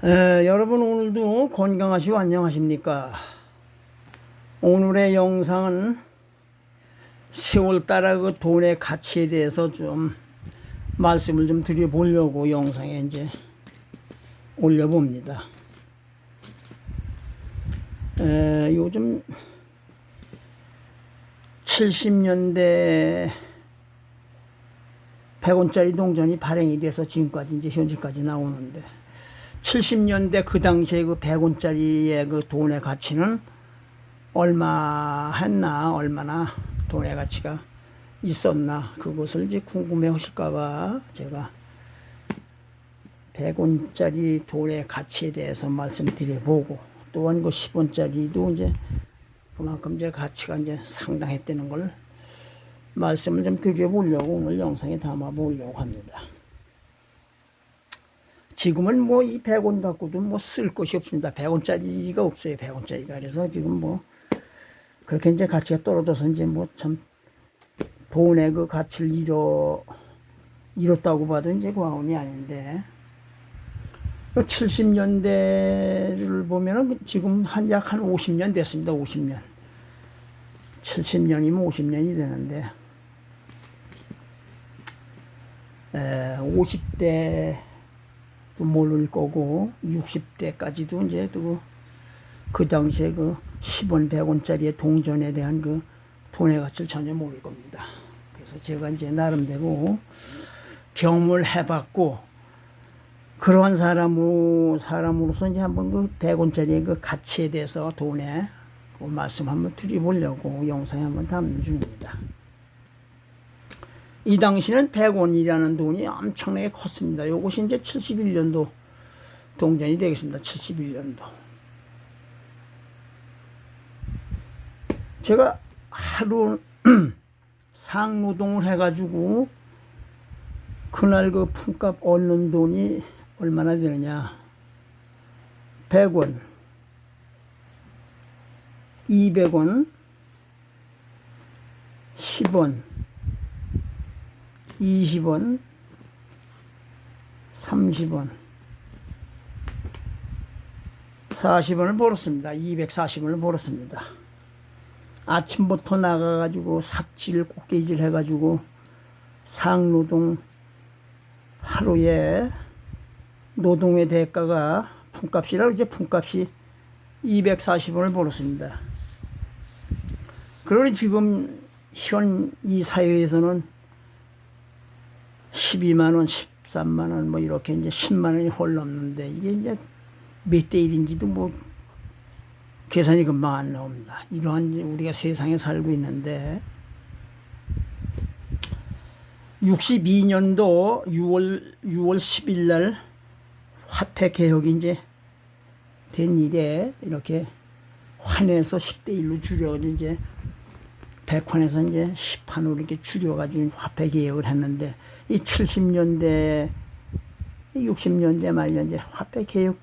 여러분 오늘도 건강하시고 안녕하십니까? 오늘의 영상은 세월 따라 그 돈의 가치에 대해서 좀 말씀을 좀 드려보려고 영상에 이제 올려봅니다. 요즘 70년대 100원짜리 동전이 발행이 돼서 지금까지 이제 현재까지 나오는데 70년대 그 당시에 그 100원짜리의 그 돈의 가치는 얼마 했나, 얼마나 돈의 가치가 있었나, 그것을 이제 궁금해 하실까봐 제가 100원짜리 돈의 가치에 대해서 말씀드려보고, 또한 그 10원짜리도 이제 그만큼 이제 가치가 이제 상당했다는 걸 말씀을 좀 드려보려고 오늘 영상에 담아보려고 합니다. 지금은 뭐 이 100원 갖고도 뭐 쓸 것이 없습니다. 100원짜리가 없어요. 100원짜리가. 그래서 지금 뭐 그렇게 이제 가치가 떨어져서 이제 뭐 참 돈의 그 가치를 잃었다고 봐도 이제 과언이 아닌데, 70년대를 보면은 지금 약 한 50년 됐습니다. 50년. 70년이면 50년이 되는데, 50대 또 모를 거고 60대까지도 이제 그 당시에 그 10원, 100원짜리의 동전에 대한 그 돈의 가치를 전혀 모를 겁니다. 그래서 제가 이제 나름대로 경험을 해봤고, 그러한 사람으로서 이제 한번 그 100원짜리의 그 가치에 대해서 돈의 그 말씀 한번 드려보려고 영상에 한번 담는 중입니다. 이 당시는 100원이라는 돈이 엄청나게 컸습니다. 요것이 이제 71년도 동전이 되겠습니다. 71년도. 제가 하루 상노동을 해가지고 그날 그 품값 얻는 돈이 얼마나 되느냐. 100원, 200원, 10원, 20원, 30원, 40원을 벌었습니다. 240원을 벌었습니다. 아침부터 나가가지고 삽질, 꽃게질 해가지고 상노동 하루에 노동의 대가가 품값이라고 이제 품값이 240원을 벌었습니다. 그러니 지금 현 이 사회에서는 12만원, 13만원, 뭐 이렇게 이제 10만원이 홀 넘는데, 이게 이제 몇 대 1인지도 뭐 계산이 금방 안 나옵니다. 이러한 우리가 세상에 살고 있는데, 62년도 6월 10일 날 화폐 개혁이 이제 된 이래 이렇게 환에서 10대 1로 줄여가지고 이제 100환에서 이제 10환으로 이렇게 줄여가지고 화폐 개혁을 했는데, 이 70년대, 60년대 말에 이제 화폐 개혁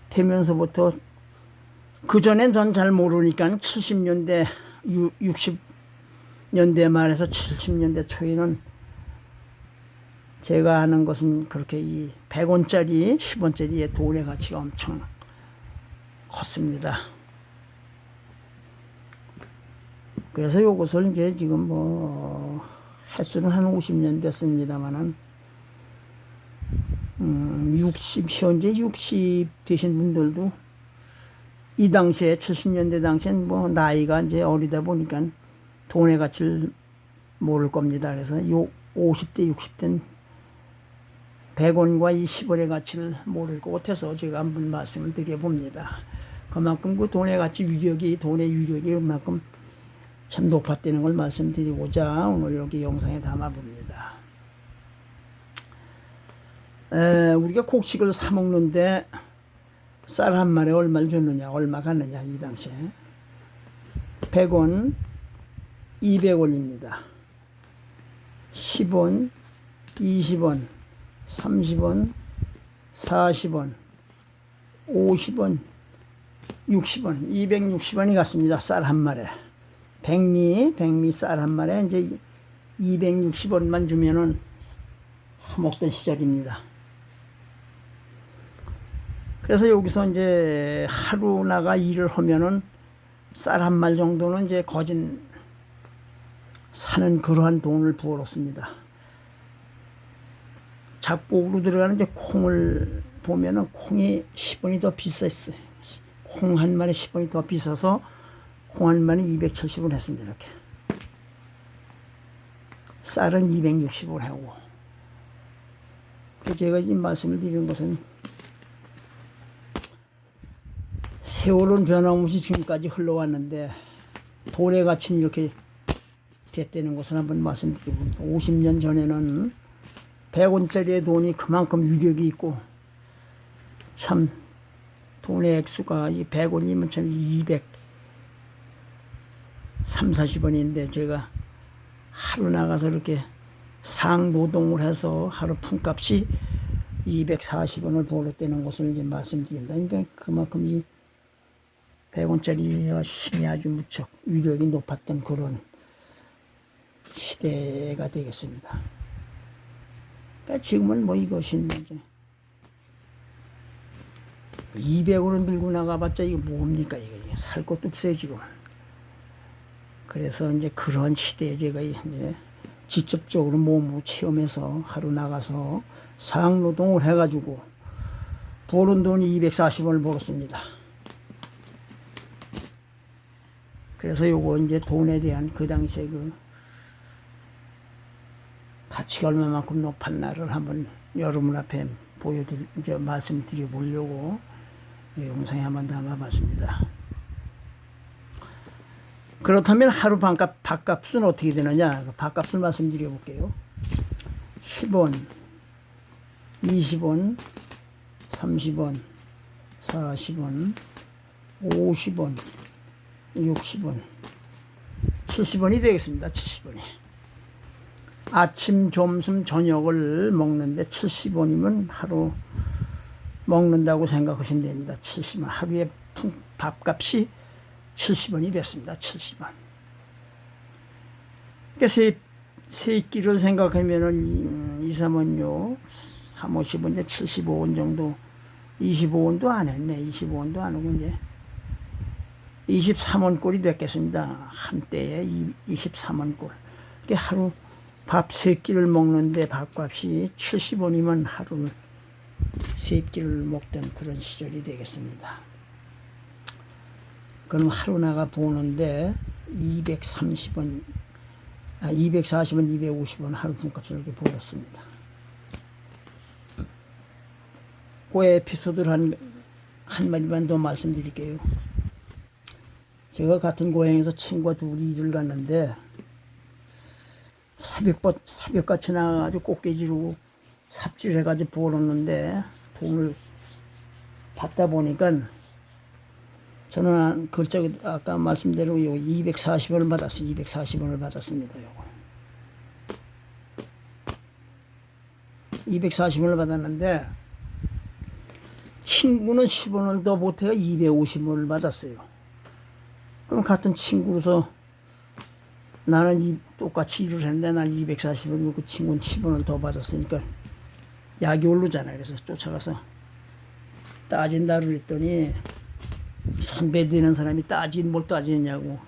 되면서부터, 그전엔 전 잘 모르니까 70년대, 60년대 말에서 70년대 초에는 제가 아는 것은 그렇게 이 100원짜리, 10원짜리의 돈의 가치가 엄청 컸습니다. 그래서 요것을 이제 지금 뭐 횟수는 한 50년 됐습니다만은 현재 60 되신 분들도 이 당시에 70년대 당시엔 뭐 나이가 이제 어리다 보니까 돈의 가치를 모를 겁니다. 그래서 요 50대 60대는 100원과 이 10원의 가치를 모를 것 같아서 제가 한번 말씀을 드려봅니다. 그만큼 그 돈의 가치 위력이, 돈의 위력이 그만큼 참 높았다는 걸 말씀드리고자 오늘 여기 영상에 담아봅니다. 우리가 곡식을 사 먹는데 쌀 한 마리에 얼마를 줬느냐, 얼마 갔느냐, 이 당시에 100원, 200원입니다. 10원, 20원, 30원, 40원, 50원, 60원, 260원이 갔습니다. 쌀 한 마리에. 백미 쌀 한 마리에 이제 260원만 주면은 사 먹던 시절입니다. 그래서 여기서 이제 하루 나가 일을 하면은 쌀 한 말 정도는 이제 거진 사는 그러한 돈을 부어놓습니다. 잡곡으로 들어가는 이제 콩을 보면은 콩이 10원이 더 비쌌어요. 콩 한 마리 10원이 더 비싸서 콩 한 마리 270원 했습니다. 이렇게. 쌀은 260원 하고. 제가 이 말씀을 드리는 것은 세월은 변함없이 지금까지 흘러왔는데 돈의 가치는 이렇게 됐다는 것을 한번 말씀드리고, 50년 전에는 100원짜리의 돈이 그만큼 위력이 있고, 참 돈의 액수가 이 100원이면 참 240원인데 제가 하루 나가서 이렇게 상노동을 해서 하루 품값이 240원을 벌었다는 것을 이제 말씀드립니다. 그러니까 그만큼 이 100원짜리와 힘이 아주 무척 위력이 높았던 그런 시대가 되겠습니다. 그러니까 지금은 뭐 이것이 이제 200원은 들고 나가봤자 이거 뭡니까? 이거 살 것도 없어요 지금. 그래서 이제 그런 시대에 제가 이제 직접적으로 몸으로 체험해서 하루 나가서 상노동을 해가지고 버는 돈이 240원을 벌었습니다. 그래서 요거 이제 돈에 대한 그 당시에 그 가치가 얼마만큼 높았나를 한번 여러분 앞에 말씀드려 보려고 영상에 한번 담아봤습니다. 그렇다면 하루 밥값은 어떻게 되느냐? 밥값을 말씀드려 볼게요. 10원, 20원, 30원, 40원, 50원, 60원, 70원이 되겠습니다. 70원이. 아침, 점심, 저녁을 먹는데 70원이면 하루 먹는다고 생각하시면 됩니다. 70원. 하루에 밥값이 70원이 됐습니다. 70원. 그러니까 세 끼를 생각하면은 2, 3원요. 3, 50원, 이제 75원 정도. 25원도 안 했네. 25원도 안 하고 이제 23원 꼴이 됐겠습니다. 한때에 23원 꼴. 그러니까 하루 밥 3끼를 먹는데 밥값이 70원이면 하루 3끼를 먹던 그런 시절이 되겠습니다. 그럼 하루 나가 보는데 240원, 250원 하루 품값을 이렇게 벌었습니다. 그 에피소드를 한마디만 더 말씀드릴게요. 제가 같은 고향에서 친구와 둘이 일을 갔는데 새벽같이 나가가지고 꽃게지로 삽질해가지고 벌었는데 돈을 받다 보니까 저는 아까 말씀대로 240원을 받았어요. 240원을 받았습니다. 요거. 240원을 받았는데 친구는 10원을 더 보태가 250원을 받았어요. 그럼 같은 친구로서 나는 똑같이 일을 했는데 난 240원이고 그 친구는 10원을 더 받았으니까 약이 오르잖아요. 그래서 쫓아가서 따진다 그랬더니 선배 되는 사람이 뭘 따지느냐고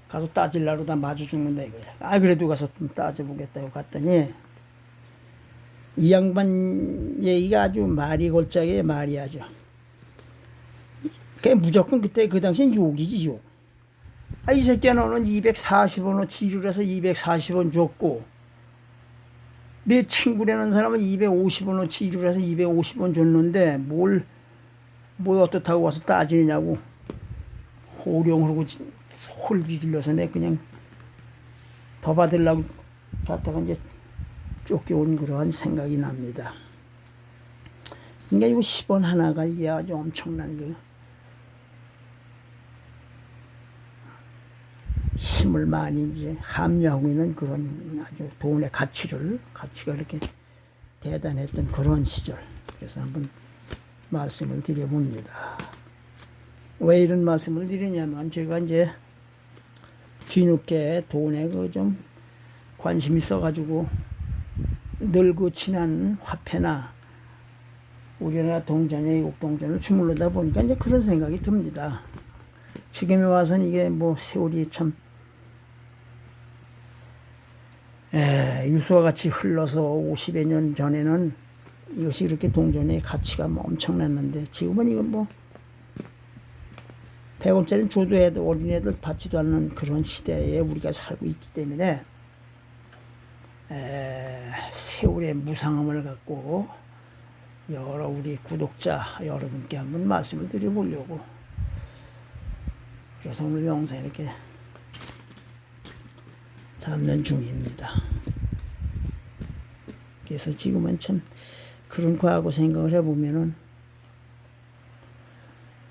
가서 따질라고 다 마주 죽는다 이거야. 그래도 가서 좀 따져보겠다고 갔더니 이 양반 얘기가 아주 말이 골짜기에 말이 하죠. 그냥 무조건 그때 그 당시엔 욕이지 욕. 이 새끼야 너는 240원어치 일을 해서 240원 줬고 내 친구라는 사람은 250원어치 일을 해서 250원 줬는데 뭘 어떻다고 와서 따지느냐고 호령하고 소리 질러서 내 그냥 더 받으려고 갔다가 이제 쫓겨온 그러한 생각이 납니다. 그러니까 이거 10원 하나가 이게 아주 엄청난 힘을 많이 이제 함유하고 있는 그런 아주 돈의 가치가 이렇게 대단했던 그런 시절. 그래서 한번 말씀을 드려봅니다. 왜 이런 말씀을 드리냐면 제가 이제 뒤늦게 돈에 좀 관심이 있어가지고 늘 그 지난 화폐나 우리나라 동전에 육동전을 주물르다 보니까 이제 그런 생각이 듭니다. 지금에 와서는 이게 뭐 세월이 참 유수와 같이 흘러서 50여 년 전에는 이것이 이렇게 동전의 가치가 뭐 엄청났는데 지금은 이건 뭐 100원짜리 줘도 해도 어린애들 받지도 않는 그런 시대에 우리가 살고 있기 때문에 세월의 무상함을 갖고 여러 우리 구독자 여러분께 한번 말씀을 드려보려고 그래서 오늘 영상 이렇게 담는 중입니다. 그래서 지금은 참 그런 과거 생각을 해보면은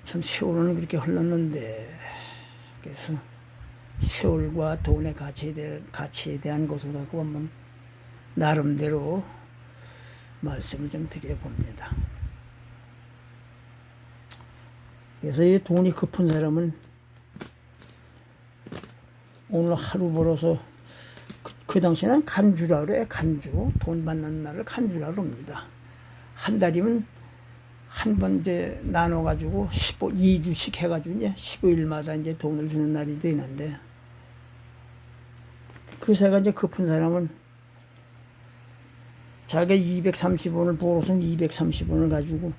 참 세월은 그렇게 흘렀는데 그래서 세월과 돈의 가치에 대한 것을 갖고 한번 나름대로 말씀을 좀 드려봅니다. 그래서 이 돈이 급한 사람은 오늘 하루 벌어서 그 당시에는 간주라 그래요. 간주. 돈 받는 날을 간주라 그럽니다. 한 달이면 한 번 이제 나눠가지고 2주씩 해가지고 이제 15일마다 이제 돈을 주는 날이 되는데 그 새가 이제 급한 사람은 자기가 230원을 벌어서 230원을 가지고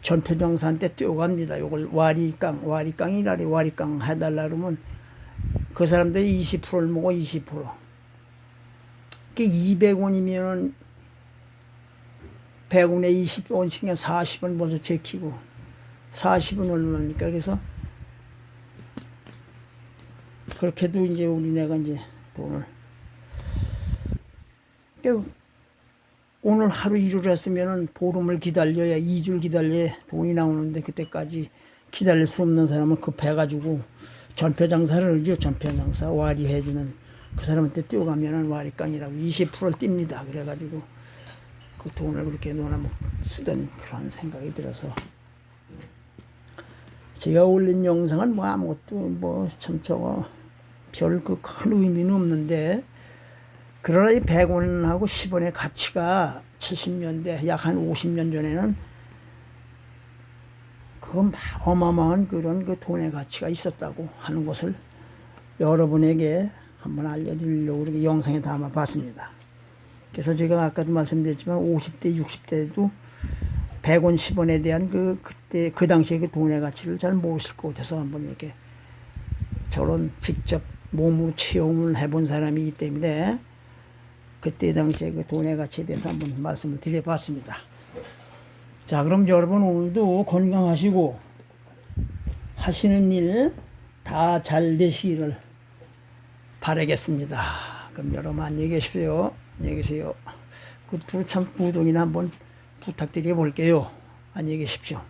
전표장사한테 뛰어갑니다. 요걸 와리깡이라래 와리깡 해달라 그러면 그 사람들이 20%를 먹어 20%. 그게 200원이면 100원에 20원씩이면 40원 먼저 제키고 40원 얼마니까 그래서 그렇게도 이제 우리네가 이제 돈을 오늘 하루 일을 했으면은 보름을 기다려야 2주를 기다려야 돈이 나오는데 그때까지 기다릴 수 없는 사람은 급해가지고 전표장사를 하죠. 전표장사 와리 해주는 그 사람한테 뛰어가면은 와리깡이라고 20%를 띱니다. 그래가지고 그 돈을 그렇게 쓰던 그런 생각이 들어서 제가 올린 영상은 뭐 아무것도 뭐 참 저거 별 그 큰 의미는 없는데 그러나 이 100원하고 10원의 가치가 70년대 약 한 50년 전에는 그 어마어마한 그런 그 돈의 가치가 있었다고 하는 것을 여러분에게 한번 알려드리려고 이렇게 영상에 담아봤습니다. 그래서 제가 아까도 말씀드렸지만 50대, 60대도 100원, 10원에 대한 그때 그 당시에 그 돈의 가치를 잘 모르실 것 같아서 한번 이렇게 저런 직접 몸으로 체험을 해본 사람이기 때문에 그때 당시에 그 돈의 가치에 대해서 한번 말씀을 드려봤습니다. 자, 그럼 여러분 오늘도 건강하시고 하시는 일 다 잘 되시기를 바라겠습니다. 그럼 여러분 안녕히 계십시오. 안녕히 계세요. 그 참 구독이나 한번 부탁드려 볼게요. 안녕히 계십시오.